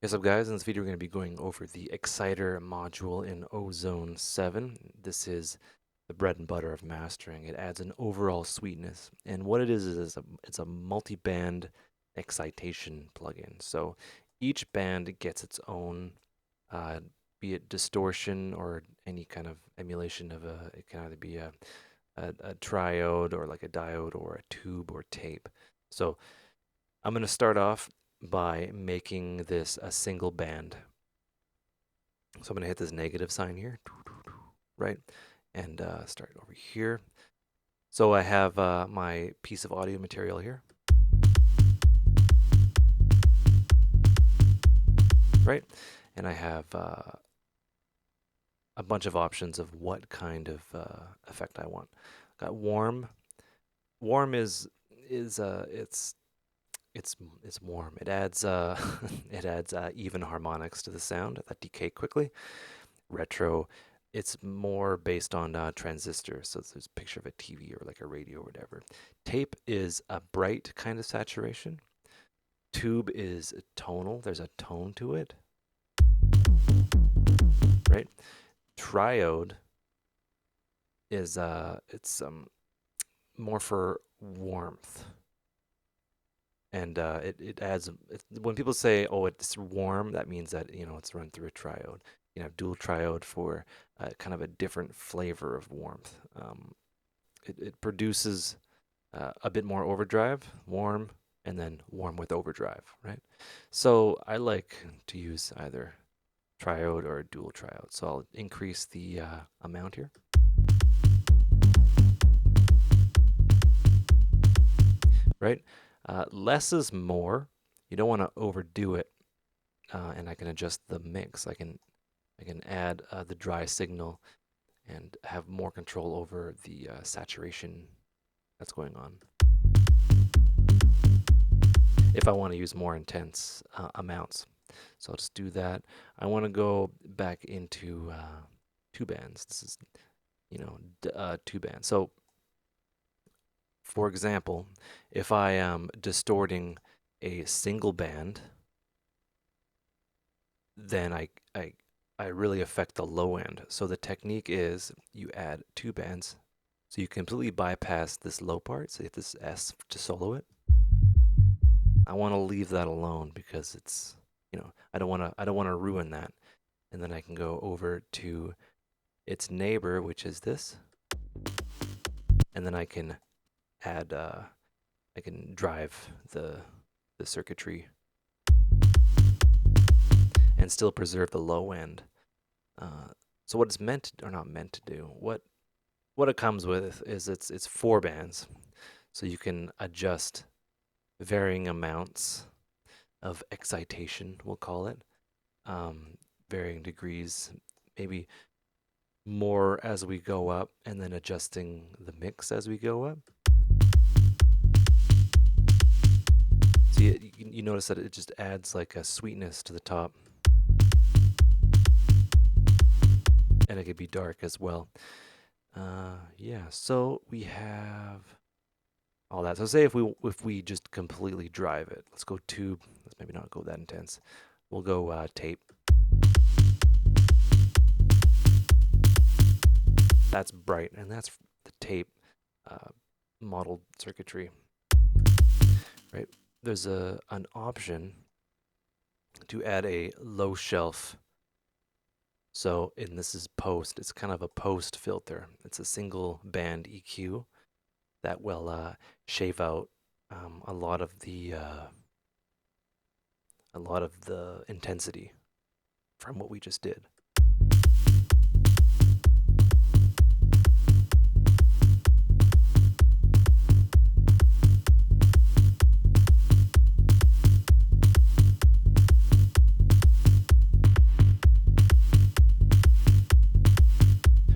What's up guys, in this video we're going to be going over the exciter module in Ozone 7. This is the bread and butter of mastering. It adds an overall sweetness, and what it is it's a multi-band excitation plugin. So each band gets its own, uh, be it distortion or any kind of emulation of it can either be a triode or like a diode or a tube or tape. So I'm going to start off by making this a single band. So I'm going to hit this negative sign here, right? And start over here. So I have my piece of audio material here, right? And I have a bunch of options of what kind of effect I want. Got warm. Warm is it's warm. It adds it adds even harmonics to the sound that decay quickly. Retro, it's more based on transistors. So there's a picture of a TV or like a radio or whatever. Tape is a bright kind of saturation. Tube is tonal. There's a tone to it, right? Triode is it's more for warmth. And it adds, when people say, oh, it's warm, that means that, it's run through a triode. You have dual triode for kind of a different flavor of warmth. It produces a bit more overdrive, warm, and then warm with overdrive, right? So I like to use either triode or dual triode. So I'll increase the amount here. Right? Less is more. You don't want to overdo it, and I can adjust the mix. I can add the dry signal and have more control over the saturation that's going on. If I want to use more intense amounts, so I'll just do that. I want to go back into two bands. This is, two bands. So for example, if I am distorting a single band, then I really affect the low end. So the technique is you add two bands. So you completely bypass this low part. So you hit this S to solo it. I want to leave that alone because it's, I don't want to ruin that. And then I can go over to its neighbor, which is this. And then I can add I can drive the circuitry and still preserve the low end. So what it's meant to, or not meant to do, what it comes with is it's four bands, so you can adjust varying amounts of excitation, we'll call it, varying degrees, maybe more as we go up, and then adjusting the mix as we go up. So you notice that it just adds like a sweetness to the top. And it could be dark as well. Yeah, so we have all that. So say if we just completely drive it, let's go tube. Let's maybe not go that intense. We'll go tape. That's bright, and that's the tape modeled circuitry, right? There's an option to add a low shelf. So, and this is post, it's kind of a post filter. It's a single band EQ that will shave out a lot of the intensity from what we just did.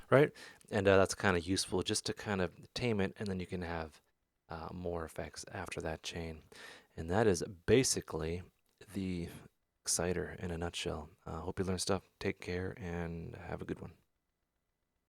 Right? And that's kind of useful just to kind of tame it, and then you can have more effects after that chain. And that is basically the exciter in a nutshell. Hope you learned stuff. Take care and have a good one.